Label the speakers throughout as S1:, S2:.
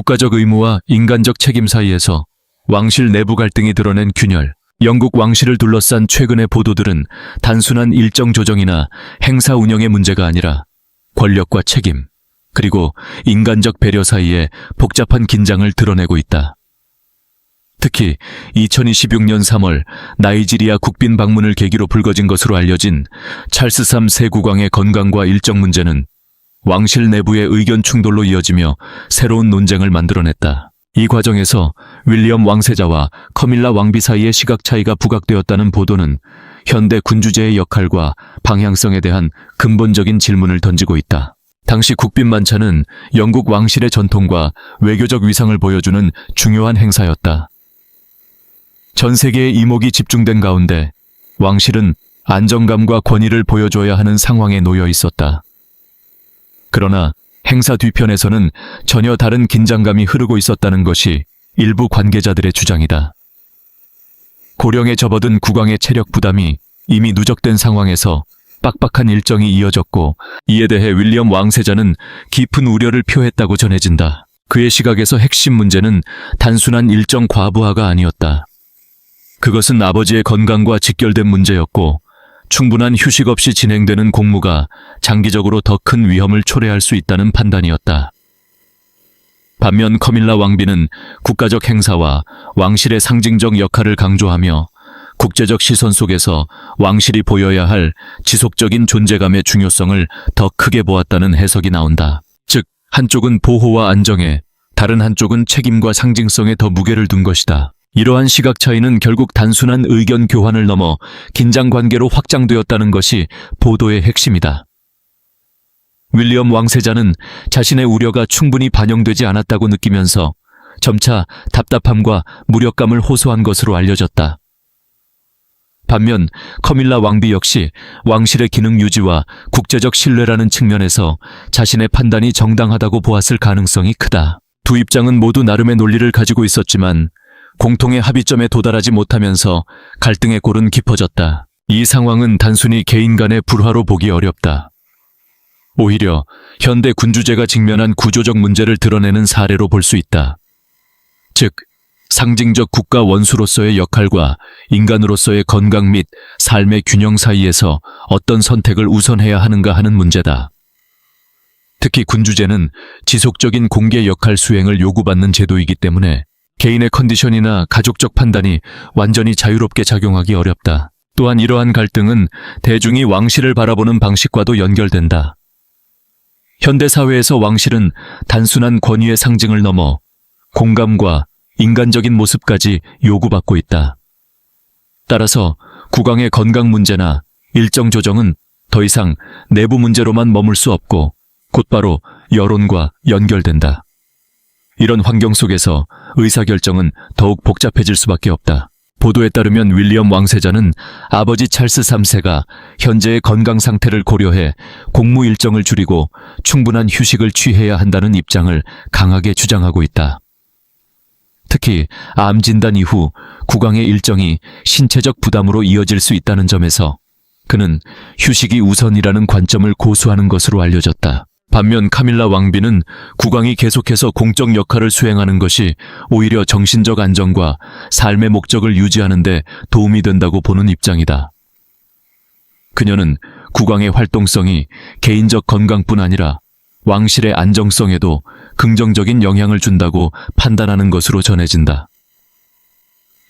S1: 국가적 의무와 인간적 책임 사이에서 왕실 내부 갈등이 드러낸 균열. 영국 왕실을 둘러싼 최근의 보도들은 단순한 일정 조정이나 행사 운영의 문제가 아니라 권력과 책임, 그리고 인간적 배려 사이에 복잡한 긴장을 드러내고 있다. 특히 2026년 3월 나이지리아 국빈 방문을 계기로 불거진 것으로 알려진 찰스 3세 국왕의 건강과 일정 문제는 왕실 내부의 의견 충돌로 이어지며 새로운 논쟁을 만들어냈다. 이 과정에서 윌리엄 왕세자와 커밀라 왕비 사이의 시각 차이가 부각되었다는 보도는 현대 군주제의 역할과 방향성에 대한 근본적인 질문을 던지고 있다. 당시 국빈 만찬은 영국 왕실의 전통과 외교적 위상을 보여주는 중요한 행사였다. 전 세계의 이목이 집중된 가운데 왕실은 안정감과 권위를 보여줘야 하는 상황에 놓여 있었다. 그러나 행사 뒤편에서는 전혀 다른 긴장감이 흐르고 있었다는 것이 일부 관계자들의 주장이다. 고령에 접어든 국왕의 체력 부담이 이미 누적된 상황에서 빡빡한 일정이 이어졌고, 이에 대해 윌리엄 왕세자는 깊은 우려를 표했다고 전해진다. 그의 시각에서 핵심 문제는 단순한 일정 과부하가 아니었다. 그것은 아버지의 건강과 직결된 문제였고, 충분한 휴식 없이 진행되는 공무가 장기적으로 더 큰 위험을 초래할 수 있다는 판단이었다. 반면 커밀라 왕비는 국가적 행사와 왕실의 상징적 역할을 강조하며 국제적 시선 속에서 왕실이 보여야 할 지속적인 존재감의 중요성을 더 크게 보았다는 해석이 나온다. 즉, 한쪽은 보호와 안정에, 다른 한쪽은 책임과 상징성에 더 무게를 둔 것이다. 이러한 시각 차이는 결국 단순한 의견 교환을 넘어 긴장 관계로 확장되었다는 것이 보도의 핵심이다. 윌리엄 왕세자는 자신의 우려가 충분히 반영되지 않았다고 느끼면서 점차 답답함과 무력감을 호소한 것으로 알려졌다. 반면 커밀라 왕비 역시 왕실의 기능 유지와 국제적 신뢰라는 측면에서 자신의 판단이 정당하다고 보았을 가능성이 크다. 두 입장은 모두 나름의 논리를 가지고 있었지만 공통의 합의점에 도달하지 못하면서 갈등의 골은 깊어졌다. 이 상황은 단순히 개인 간의 불화로 보기 어렵다. 오히려 현대 군주제가 직면한 구조적 문제를 드러내는 사례로 볼 수 있다. 즉, 상징적 국가 원수로서의 역할과 인간으로서의 건강 및 삶의 균형 사이에서 어떤 선택을 우선해야 하는가 하는 문제다. 특히 군주제는 지속적인 공개 역할 수행을 요구받는 제도이기 때문에 개인의 컨디션이나 가족적 판단이 완전히 자유롭게 작용하기 어렵다. 또한 이러한 갈등은 대중이 왕실을 바라보는 방식과도 연결된다. 현대 사회에서 왕실은 단순한 권위의 상징을 넘어 공감과 인간적인 모습까지 요구받고 있다. 따라서 국왕의 건강 문제나 일정 조정은 더 이상 내부 문제로만 머물 수 없고 곧바로 여론과 연결된다. 이런 환경 속에서 의사결정은 더욱 복잡해질 수밖에 없다. 보도에 따르면 윌리엄 왕세자는 아버지 찰스 3세가 현재의 건강 상태를 고려해 공무 일정을 줄이고 충분한 휴식을 취해야 한다는 입장을 강하게 주장하고 있다. 특히 암 진단 이후 국왕의 일정이 신체적 부담으로 이어질 수 있다는 점에서 그는 휴식이 우선이라는 관점을 고수하는 것으로 알려졌다. 반면 카밀라 왕비는 국왕이 계속해서 공적 역할을 수행하는 것이 오히려 정신적 안정과 삶의 목적을 유지하는 데 도움이 된다고 보는 입장이다. 그녀는 국왕의 활동성이 개인적 건강뿐 아니라 왕실의 안정성에도 긍정적인 영향을 준다고 판단하는 것으로 전해진다.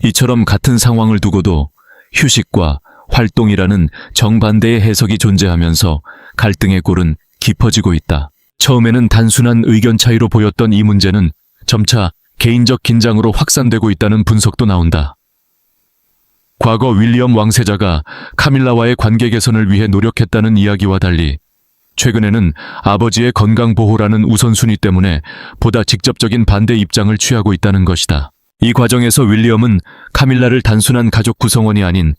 S1: 이처럼 같은 상황을 두고도 휴식과 활동이라는 정반대의 해석이 존재하면서 갈등의 골은 깊어지고 있다. 처음에는 단순한 의견 차이로 보였던 이 문제는 점차 개인적 긴장으로 확산되고 있다는 분석도 나온다. 과거 윌리엄 왕세자가 카밀라와의 관계 개선을 위해 노력했다는 이야기와 달리 최근에는 아버지의 건강 보호라는 우선순위 때문에 보다 직접적인 반대 입장을 취하고 있다는 것이다. 이 과정에서 윌리엄은 카밀라를 단순한 가족 구성원이 아닌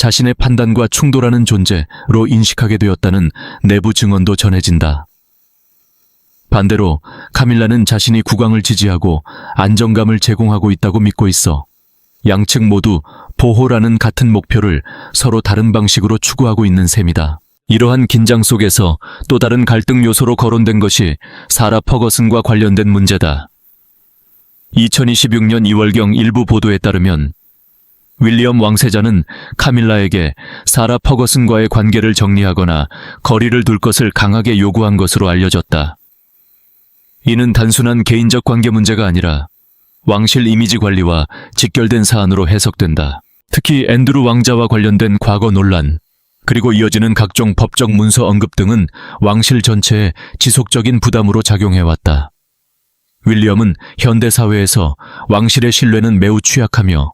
S1: 자신의 판단과 충돌하는 존재로 인식하게 되었다는 내부 증언도 전해진다. 반대로 카밀라는 자신이 국왕을 지지하고 안정감을 제공하고 있다고 믿고 있어 양측 모두 보호라는 같은 목표를 서로 다른 방식으로 추구하고 있는 셈이다. 이러한 긴장 속에서 또 다른 갈등 요소로 거론된 것이 사라 퍼거슨과 관련된 문제다. 2026년 2월경 일부 보도에 따르면 윌리엄 왕세자는 카밀라에게 사라 퍼거슨과의 관계를 정리하거나 거리를 둘 것을 강하게 요구한 것으로 알려졌다. 이는 단순한 개인적 관계 문제가 아니라 왕실 이미지 관리와 직결된 사안으로 해석된다. 특히 앤드루 왕자와 관련된 과거 논란, 그리고 이어지는 각종 법적 문서 언급 등은 왕실 전체에 지속적인 부담으로 작용해왔다. 윌리엄은 현대 사회에서 왕실의 신뢰는 매우 취약하며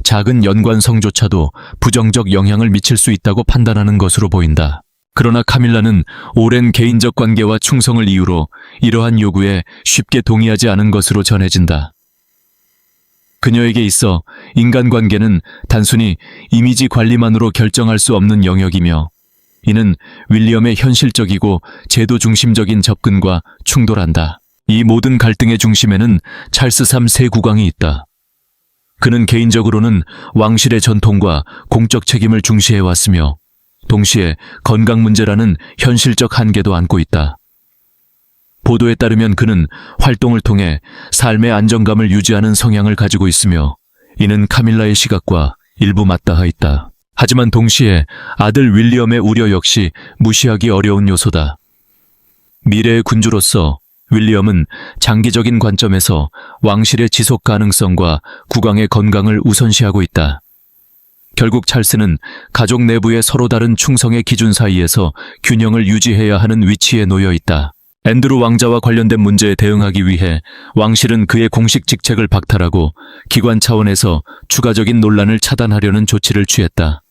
S1: 작은 연관성조차도 부정적 영향을 미칠 수 있다고 판단하는 것으로 보인다. 그러나 카밀라는 오랜 개인적 관계와 충성을 이유로 이러한 요구에 쉽게 동의하지 않은 것으로 전해진다. 그녀에게 있어 인간관계는 단순히 이미지 관리만으로 결정할 수 없는 영역이며, 이는 윌리엄의 현실적이고 제도 중심적인 접근과 충돌한다. 이 모든 갈등의 중심에는 찰스 3세 국왕이 있다. 그는 개인적으로는 왕실의 전통과 공적 책임을 중시해왔으며, 동시에 건강 문제라는 현실적 한계도 안고 있다. 보도에 따르면 그는 활동을 통해 삶의 안정감을 유지하는 성향을 가지고 있으며, 이는 카밀라의 시각과 일부 맞닿아 있다. 하지만 동시에 아들 윌리엄의 우려 역시 무시하기 어려운 요소다. 미래의 군주로서 윌리엄은 장기적인 관점에서 왕실의 지속 가능성과 국왕의 건강을 우선시하고 있다. 결국 찰스는 가족 내부의 서로 다른 충성의 기준 사이에서 균형을 유지해야 하는 위치에 놓여 있다. 앤드루 왕자와 관련된 문제에 대응하기 위해 왕실은 그의 공식 직책을 박탈하고 기관 차원에서 추가적인 논란을 차단하려는 조치를 취했다.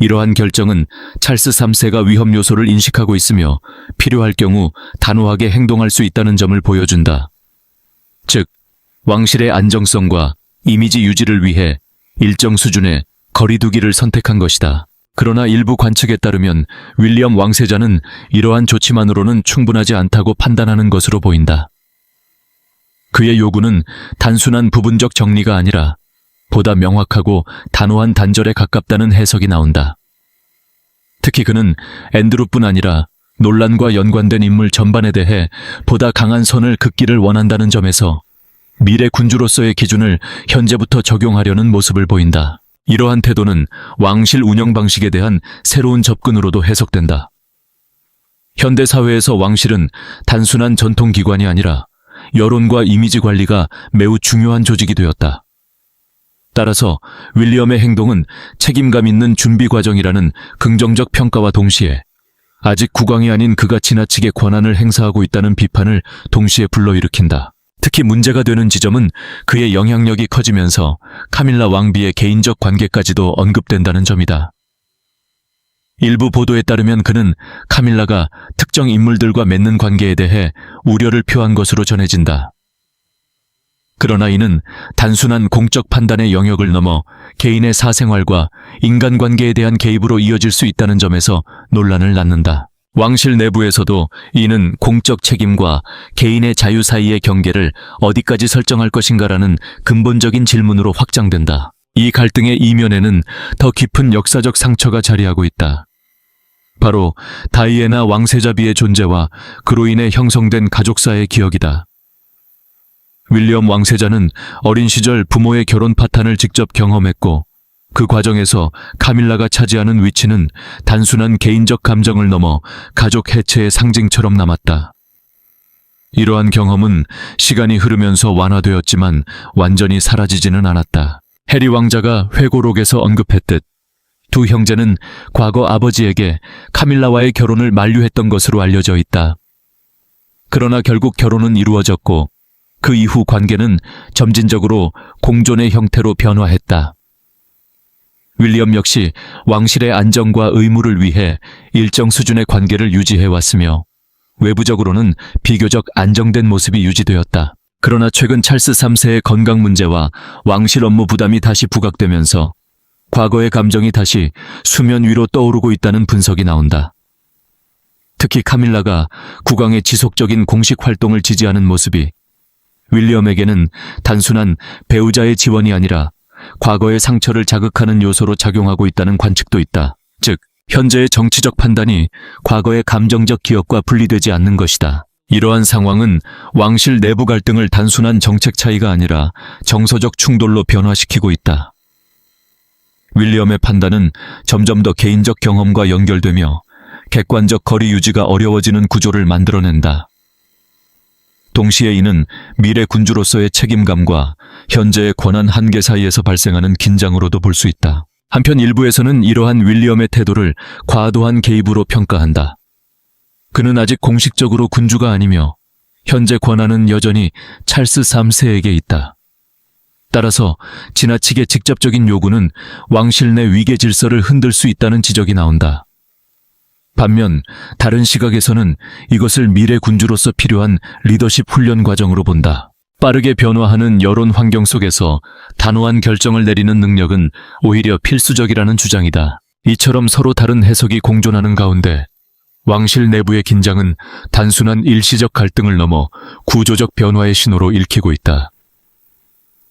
S1: 이러한 결정은 찰스 3세가 위험 요소를 인식하고 있으며 필요할 경우 단호하게 행동할 수 있다는 점을 보여준다. 즉, 왕실의 안정성과 이미지 유지를 위해 일정 수준의 거리두기를 선택한 것이다. 그러나 일부 관측에 따르면 윌리엄 왕세자는 이러한 조치만으로는 충분하지 않다고 판단하는 것으로 보인다. 그의 요구는 단순한 부분적 정리가 아니라 보다 명확하고 단호한 단절에 가깝다는 해석이 나온다. 특히 그는 앤드루뿐 아니라 논란과 연관된 인물 전반에 대해 보다 강한 선을 긋기를 원한다는 점에서 미래 군주로서의 기준을 현재부터 적용하려는 모습을 보인다. 이러한 태도는 왕실 운영 방식에 대한 새로운 접근으로도 해석된다. 현대 사회에서 왕실은 단순한 전통기관이 아니라 여론과 이미지 관리가 매우 중요한 조직이 되었다. 따라서 윌리엄의 행동은 책임감 있는 준비 과정이라는 긍정적 평가와 동시에 아직 국왕이 아닌 그가 지나치게 권한을 행사하고 있다는 비판을 동시에 불러일으킨다. 특히 문제가 되는 지점은 그의 영향력이 커지면서 카밀라 왕비의 개인적 관계까지도 언급된다는 점이다. 일부 보도에 따르면 그는 카밀라가 특정 인물들과 맺는 관계에 대해 우려를 표한 것으로 전해진다. 그러나 이는 단순한 공적 판단의 영역을 넘어 개인의 사생활과 인간관계에 대한 개입으로 이어질 수 있다는 점에서 논란을 낳는다. 왕실 내부에서도 이는 공적 책임과 개인의 자유 사이의 경계를 어디까지 설정할 것인가라는 근본적인 질문으로 확장된다. 이 갈등의 이면에는 더 깊은 역사적 상처가 자리하고 있다. 바로 다이애나 왕세자비의 존재와 그로 인해 형성된 가족사의 기억이다. 윌리엄 왕세자는 어린 시절 부모의 결혼 파탄을 직접 경험했고, 그 과정에서 카밀라가 차지하는 위치는 단순한 개인적 감정을 넘어 가족 해체의 상징처럼 남았다. 이러한 경험은 시간이 흐르면서 완화되었지만 완전히 사라지지는 않았다. 해리 왕자가 회고록에서 언급했듯 두 형제는 과거 아버지에게 카밀라와의 결혼을 만류했던 것으로 알려져 있다. 그러나 결국 결혼은 이루어졌고 그 이후 관계는 점진적으로 공존의 형태로 변화했다. 윌리엄 역시 왕실의 안정과 의무를 위해 일정 수준의 관계를 유지해왔으며 외부적으로는 비교적 안정된 모습이 유지되었다. 그러나 최근 찰스 3세의 건강 문제와 왕실 업무 부담이 다시 부각되면서 과거의 감정이 다시 수면 위로 떠오르고 있다는 분석이 나온다. 특히 카밀라가 국왕의 지속적인 공식 활동을 지지하는 모습이 윌리엄에게는 단순한 배우자의 지원이 아니라 과거의 상처를 자극하는 요소로 작용하고 있다는 관측도 있다. 즉, 현재의 정치적 판단이 과거의 감정적 기억과 분리되지 않는 것이다. 이러한 상황은 왕실 내부 갈등을 단순한 정책 차이가 아니라 정서적 충돌로 변화시키고 있다. 윌리엄의 판단은 점점 더 개인적 경험과 연결되며 객관적 거리 유지가 어려워지는 구조를 만들어낸다. 동시에 이는 미래 군주로서의 책임감과 현재의 권한 한계 사이에서 발생하는 긴장으로도 볼 수 있다. 한편 일부에서는 이러한 윌리엄의 태도를 과도한 개입으로 평가한다. 그는 아직 공식적으로 군주가 아니며 현재 권한은 여전히 찰스 3세에게 있다. 따라서 지나치게 직접적인 요구는 왕실 내 위계 질서를 흔들 수 있다는 지적이 나온다. 반면 다른 시각에서는 이것을 미래 군주로서 필요한 리더십 훈련 과정으로 본다. 빠르게 변화하는 여론 환경 속에서 단호한 결정을 내리는 능력은 오히려 필수적이라는 주장이다. 이처럼 서로 다른 해석이 공존하는 가운데 왕실 내부의 긴장은 단순한 일시적 갈등을 넘어 구조적 변화의 신호로 읽히고 있다.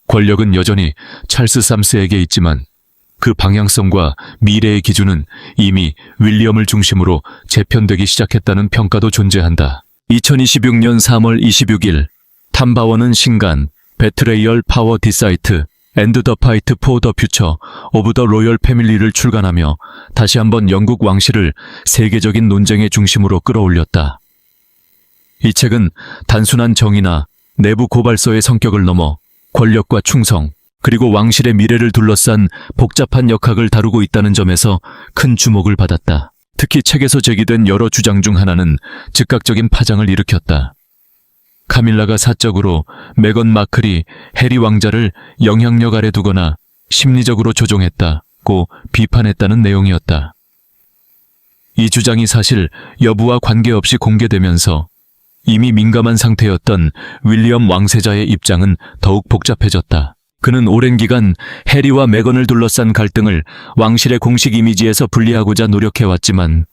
S1: 권력은 여전히 찰스 3세에게 있지만 그 방향성과 미래의 기준은 이미 윌리엄을 중심으로 재편되기 시작했다는 평가도 존재한다. 2026년 3월 26일 탐바원은 신간 배트레이얼 파워 디사이트 앤드 더 파이트 포 더 퓨처 오브 더 로열 패밀리를 출간하며 다시 한번 영국 왕실을 세계적인 논쟁의 중심으로 끌어올렸다. 이 책은 단순한 정의나 내부 고발서의 성격을 넘어 권력과 충성, 그리고 왕실의 미래를 둘러싼 복잡한 역학을 다루고 있다는 점에서 큰 주목을 받았다. 특히 책에서 제기된 여러 주장 중 하나는 즉각적인 파장을 일으켰다. 카밀라가 사적으로 메건 마클이 해리 왕자를 영향력 아래 두거나 심리적으로 조종했다고 비판했다는 내용이었다. 이 주장이 사실 여부와 관계없이 공개되면서 이미 민감한 상태였던 윌리엄 왕세자의 입장은 더욱 복잡해졌다. 그는 오랜 기간 해리와 메건을 둘러싼 갈등을 왕실의 공식 이미지에서 분리하고자 노력해왔지만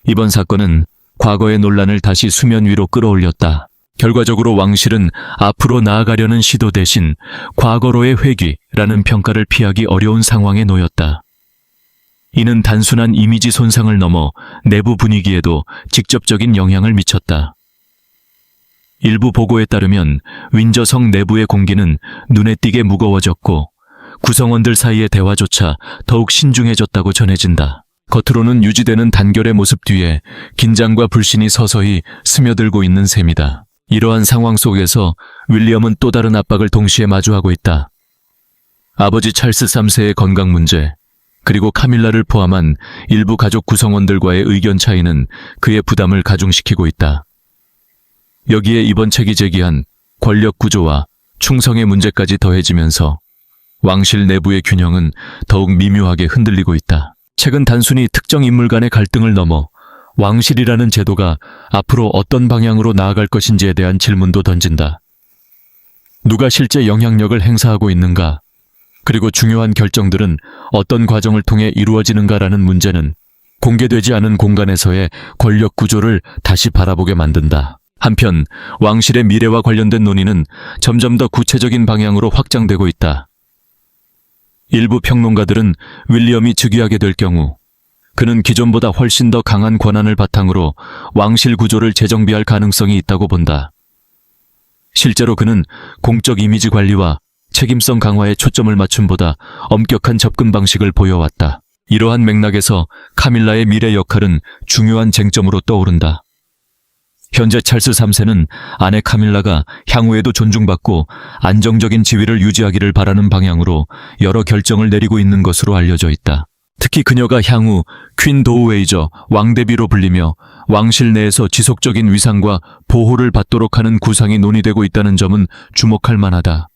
S1: 이번 사건은 과거의 논란을 다시 수면 위로 끌어올렸다. 결과적으로 왕실은 앞으로 나아가려는 시도 대신 과거로의 회귀라는 평가를 피하기 어려운 상황에 놓였다. 이는 단순한 이미지 손상을 넘어 내부 분위기에도 직접적인 영향을 미쳤다. 일부 보고에 따르면 윈저성 내부의 공기는 눈에 띄게 무거워졌고 구성원들 사이의 대화조차 더욱 신중해졌다고 전해진다. 겉으로는 유지되는 단결의 모습 뒤에 긴장과 불신이 서서히 스며들고 있는 셈이다. 이러한 상황 속에서 윌리엄은 또 다른 압박을 동시에 마주하고 있다. 아버지 찰스 3세의 건강 문제, 그리고 카밀라를 포함한 일부 가족 구성원들과의 의견 차이는 그의 부담을 가중시키고 있다. 여기에 이번 책이 제기한 권력 구조와 충성의 문제까지 더해지면서 왕실 내부의 균형은 더욱 미묘하게 흔들리고 있다. 책은 단순히 특정 인물 간의 갈등을 넘어 왕실이라는 제도가 앞으로 어떤 방향으로 나아갈 것인지에 대한 질문도 던진다. 누가 실제 영향력을 행사하고 있는가? 그리고 중요한 결정들은 어떤 과정을 통해 이루어지는가라는 문제는 공개되지 않은 공간에서의 권력 구조를 다시 바라보게 만든다. 한편 왕실의 미래와 관련된 논의는 점점 더 구체적인 방향으로 확장되고 있다. 일부 평론가들은 윌리엄이 즉위하게 될 경우 그는 기존보다 훨씬 더 강한 권한을 바탕으로 왕실 구조를 재정비할 가능성이 있다고 본다. 실제로 그는 공적 이미지 관리와 책임성 강화에 초점을 맞춤보다 엄격한 접근 방식을 보여왔다. 이러한 맥락에서 카밀라의 미래 역할은 중요한 쟁점으로 떠오른다. 현재 찰스 3세는 아내 카밀라가 향후에도 존중받고 안정적인 지위를 유지하기를 바라는 방향으로 여러 결정을 내리고 있는 것으로 알려져 있다. 특히 그녀가 향후 퀸 도우웨이저 왕대비로 불리며 왕실 내에서 지속적인 위상과 보호를 받도록 하는 구상이 논의되고 있다는 점은 주목할 만하다.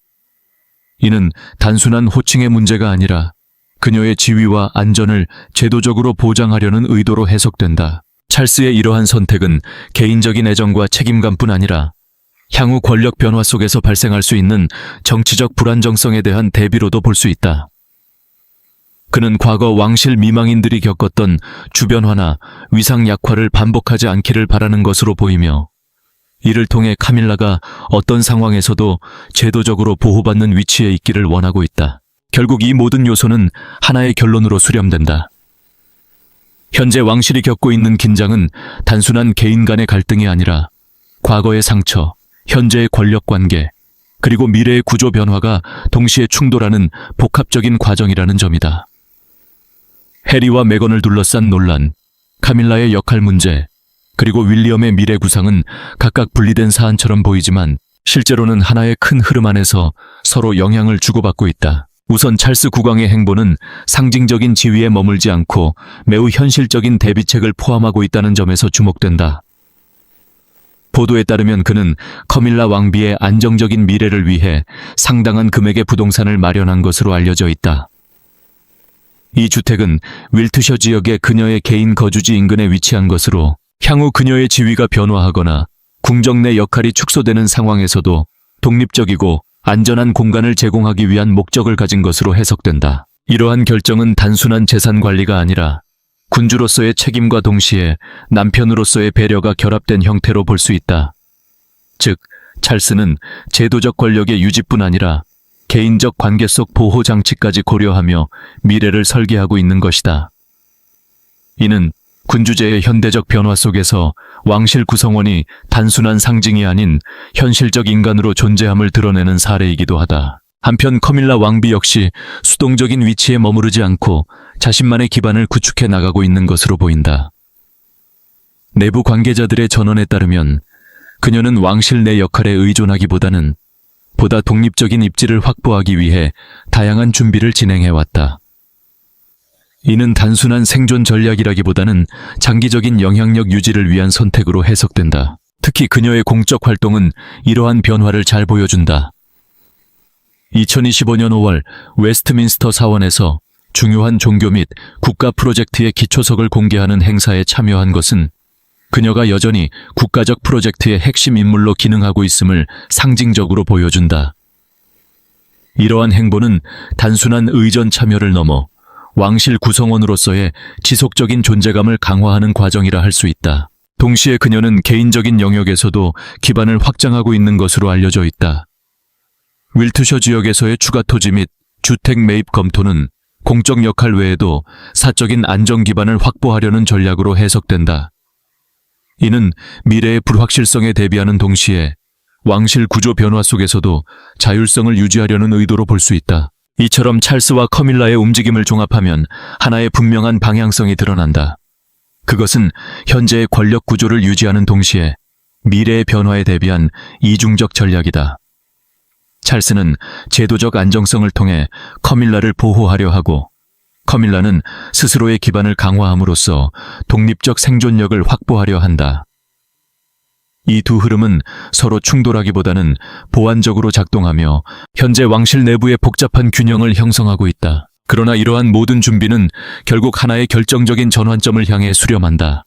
S1: 이는 단순한 호칭의 문제가 아니라 그녀의 지위와 안전을 제도적으로 보장하려는 의도로 해석된다. 찰스의 이러한 선택은 개인적인 애정과 책임감뿐 아니라 향후 권력 변화 속에서 발생할 수 있는 정치적 불안정성에 대한 대비로도 볼 수 있다. 그는 과거 왕실 미망인들이 겪었던 주변화나 위상 약화를 반복하지 않기를 바라는 것으로 보이며 이를 통해 카밀라가 어떤 상황에서도 제도적으로 보호받는 위치에 있기를 원하고 있다. 결국 이 모든 요소는 하나의 결론으로 수렴된다. 현재 왕실이 겪고 있는 긴장은 단순한 개인 간의 갈등이 아니라 과거의 상처, 현재의 권력 관계, 그리고 미래의 구조 변화가 동시에 충돌하는 복합적인 과정이라는 점이다. 해리와 메건을 둘러싼 논란, 카밀라의 역할 문제, 그리고 윌리엄의 미래 구상은 각각 분리된 사안처럼 보이지만 실제로는 하나의 큰 흐름 안에서 서로 영향을 주고받고 있다. 우선 찰스 국왕의 행보는 상징적인 지위에 머물지 않고 매우 현실적인 대비책을 포함하고 있다는 점에서 주목된다. 보도에 따르면 그는 커밀라 왕비의 안정적인 미래를 위해 상당한 금액의 부동산을 마련한 것으로 알려져 있다. 이 주택은 윌트셔 지역의 그녀의 개인 거주지 인근에 위치한 것으로 향후 그녀의 지위가 변화하거나 궁정 내 역할이 축소되는 상황에서도 독립적이고 안전한 공간을 제공하기 위한 목적을 가진 것으로 해석된다. 이러한 결정은 단순한 재산 관리가 아니라 군주로서의 책임과 동시에 남편으로서의 배려가 결합된 형태로 볼 수 있다. 즉, 찰스는 제도적 권력의 유지뿐 아니라 개인적 관계 속 보호 장치까지 고려하며 미래를 설계하고 있는 것이다. 이는 군주제의 현대적 변화 속에서 왕실 구성원이 단순한 상징이 아닌 현실적 인간으로 존재함을 드러내는 사례이기도 하다. 한편 커밀라 왕비 역시 수동적인 위치에 머무르지 않고 자신만의 기반을 구축해 나가고 있는 것으로 보인다. 내부 관계자들의 전언에 따르면 그녀는 왕실 내 역할에 의존하기보다는 보다 독립적인 입지를 확보하기 위해 다양한 준비를 진행해왔다. 이는 단순한 생존 전략이라기보다는 장기적인 영향력 유지를 위한 선택으로 해석된다. 특히 그녀의 공적 활동은 이러한 변화를 잘 보여준다. 2025년 5월 웨스트민스터 사원에서 중요한 종교 및 국가 프로젝트의 기초석을 공개하는 행사에 참여한 것은 그녀가 여전히 국가적 프로젝트의 핵심 인물로 기능하고 있음을 상징적으로 보여준다. 이러한 행보는 단순한 의전 참여를 넘어 왕실 구성원으로서의 지속적인 존재감을 강화하는 과정이라 할 수 있다. 동시에 그녀는 개인적인 영역에서도 기반을 확장하고 있는 것으로 알려져 있다. 윌트셔 지역에서의 추가 토지 및 주택 매입 검토는 공적 역할 외에도 사적인 안정 기반을 확보하려는 전략으로 해석된다. 이는 미래의 불확실성에 대비하는 동시에 왕실 구조 변화 속에서도 자율성을 유지하려는 의도로 볼 수 있다. 이처럼 찰스와 커밀라의 움직임을 종합하면 하나의 분명한 방향성이 드러난다. 그것은 현재의 권력 구조를 유지하는 동시에 미래의 변화에 대비한 이중적 전략이다. 찰스는 제도적 안정성을 통해 커밀라를 보호하려 하고, 커밀라는 스스로의 기반을 강화함으로써 독립적 생존력을 확보하려 한다. 이 두 흐름은 서로 충돌하기보다는 보완적으로 작동하며 현재 왕실 내부의 복잡한 균형을 형성하고 있다. 그러나 이러한 모든 준비는 결국 하나의 결정적인 전환점을 향해 수렴한다.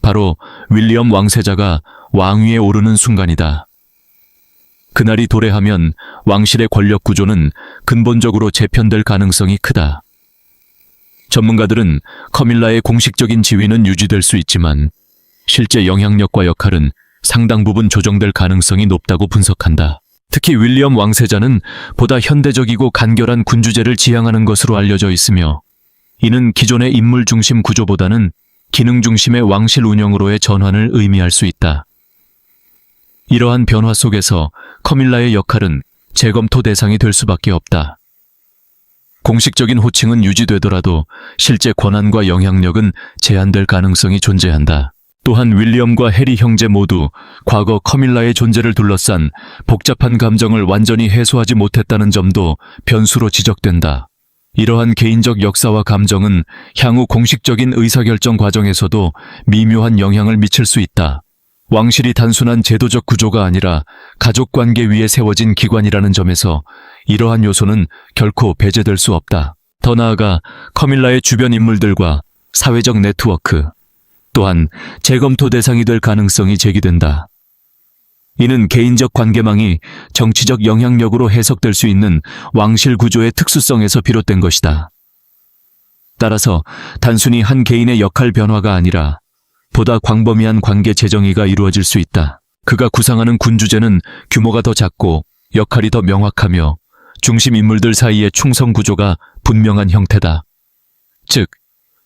S1: 바로 윌리엄 왕세자가 왕위에 오르는 순간이다. 그날이 도래하면 왕실의 권력 구조는 근본적으로 재편될 가능성이 크다. 전문가들은 커밀라의 공식적인 지위는 유지될 수 있지만 실제 영향력과 역할은 상당 부분 조정될 가능성이 높다고 분석한다. 특히 윌리엄 왕세자는 보다 현대적이고 간결한 군주제를 지향하는 것으로 알려져 있으며, 이는 기존의 인물 중심 구조보다는 기능 중심의 왕실 운영으로의 전환을 의미할 수 있다. 이러한 변화 속에서 커밀라의 역할은 재검토 대상이 될 수밖에 없다. 공식적인 호칭은 유지되더라도 실제 권한과 영향력은 제한될 가능성이 존재한다. 또한 윌리엄과 해리 형제 모두 과거 커밀라의 존재를 둘러싼 복잡한 감정을 완전히 해소하지 못했다는 점도 변수로 지적된다. 이러한 개인적 역사와 감정은 향후 공식적인 의사결정 과정에서도 미묘한 영향을 미칠 수 있다. 왕실이 단순한 제도적 구조가 아니라 가족관계 위에 세워진 기관이라는 점에서 이러한 요소는 결코 배제될 수 없다. 더 나아가 커밀라의 주변 인물들과 사회적 네트워크, 또한 재검토 대상이 될 가능성이 제기된다. 이는 개인적 관계망이 정치적 영향력으로 해석될 수 있는 왕실 구조의 특수성에서 비롯된 것이다. 따라서 단순히 한 개인의 역할 변화가 아니라 보다 광범위한 관계 재정의가 이루어질 수 있다. 그가 구상하는 군주제는 규모가 더 작고 역할이 더 명확하며 중심 인물들 사이의 충성 구조가 분명한 형태다. 즉,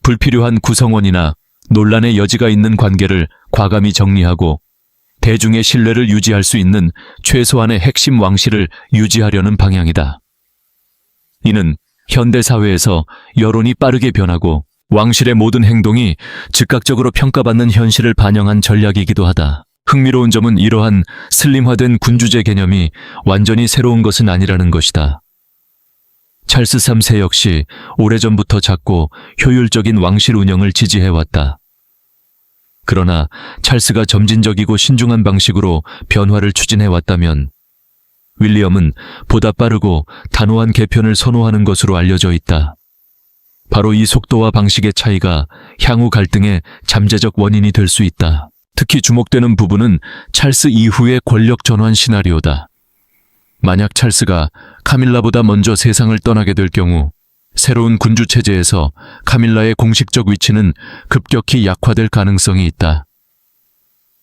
S1: 불필요한 구성원이나 논란의 여지가 있는 관계를 과감히 정리하고 대중의 신뢰를 유지할 수 있는 최소한의 핵심 왕실을 유지하려는 방향이다. 이는 현대 사회에서 여론이 빠르게 변하고 왕실의 모든 행동이 즉각적으로 평가받는 현실을 반영한 전략이기도 하다. 흥미로운 점은 이러한 슬림화된 군주제 개념이 완전히 새로운 것은 아니라는 것이다. 찰스 3세 역시 오래전부터 작고 효율적인 왕실 운영을 지지해왔다. 그러나 찰스가 점진적이고 신중한 방식으로 변화를 추진해왔다면 윌리엄은 보다 빠르고 단호한 개편을 선호하는 것으로 알려져 있다. 바로 이 속도와 방식의 차이가 향후 갈등의 잠재적 원인이 될 수 있다. 특히 주목되는 부분은 찰스 이후의 권력 전환 시나리오다. 만약 찰스가 카밀라보다 먼저 세상을 떠나게 될 경우 새로운 군주 체제에서 카밀라의 공식적 위치는 급격히 약화될 가능성이 있다.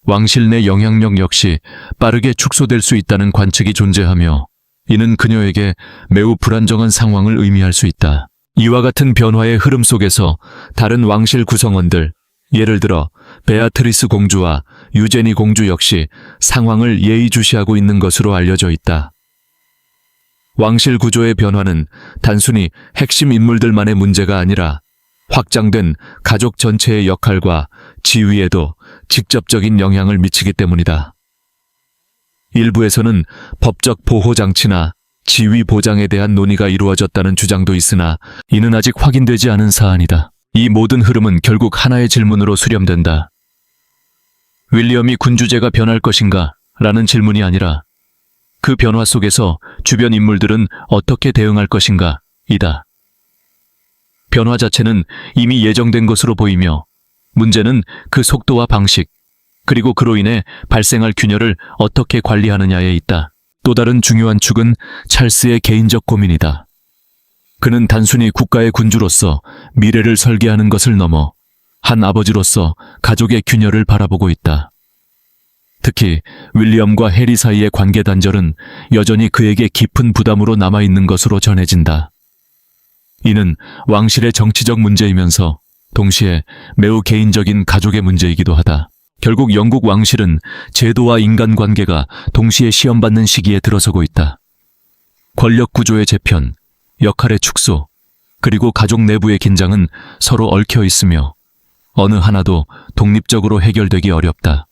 S1: 왕실 내 영향력 역시 빠르게 축소될 수 있다는 관측이 존재하며 이는 그녀에게 매우 불안정한 상황을 의미할 수 있다. 이와 같은 변화의 흐름 속에서 다른 왕실 구성원들, 예를 들어 베아트리스 공주와 유제니 공주 역시 상황을 예의주시하고 있는 것으로 알려져 있다. 왕실 구조의 변화는 단순히 핵심 인물들만의 문제가 아니라 확장된 가족 전체의 역할과 지위에도 직접적인 영향을 미치기 때문이다. 일부에서는 법적 보호 장치나 지위 보장에 대한 논의가 이루어졌다는 주장도 있으나 이는 아직 확인되지 않은 사안이다. 이 모든 흐름은 결국 하나의 질문으로 수렴된다. 윌리엄이 군주제가 변할 것인가? 라는 질문이 아니라 그 변화 속에서 주변 인물들은 어떻게 대응할 것인가? 이다. 변화 자체는 이미 예정된 것으로 보이며 문제는 그 속도와 방식, 그리고 그로 인해 발생할 균열을 어떻게 관리하느냐에 있다. 또 다른 중요한 축은 찰스의 개인적 고민이다. 그는 단순히 국가의 군주로서 미래를 설계하는 것을 넘어 한 아버지로서 가족의 균열을 바라보고 있다. 특히 윌리엄과 해리 사이의 관계 단절은 여전히 그에게 깊은 부담으로 남아있는 것으로 전해진다. 이는 왕실의 정치적 문제이면서 동시에 매우 개인적인 가족의 문제이기도 하다. 결국 영국 왕실은 제도와 인간관계가 동시에 시험받는 시기에 들어서고 있다. 권력 구조의 재편, 역할의 축소, 그리고 가족 내부의 긴장은 서로 얽혀 있으며 어느 하나도 독립적으로 해결되기 어렵다.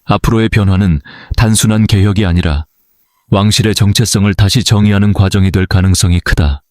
S1: 앞으로의 변화는 단순한 개혁이 아니라 왕실의 정체성을 다시 정의하는 과정이 될 가능성이 크다.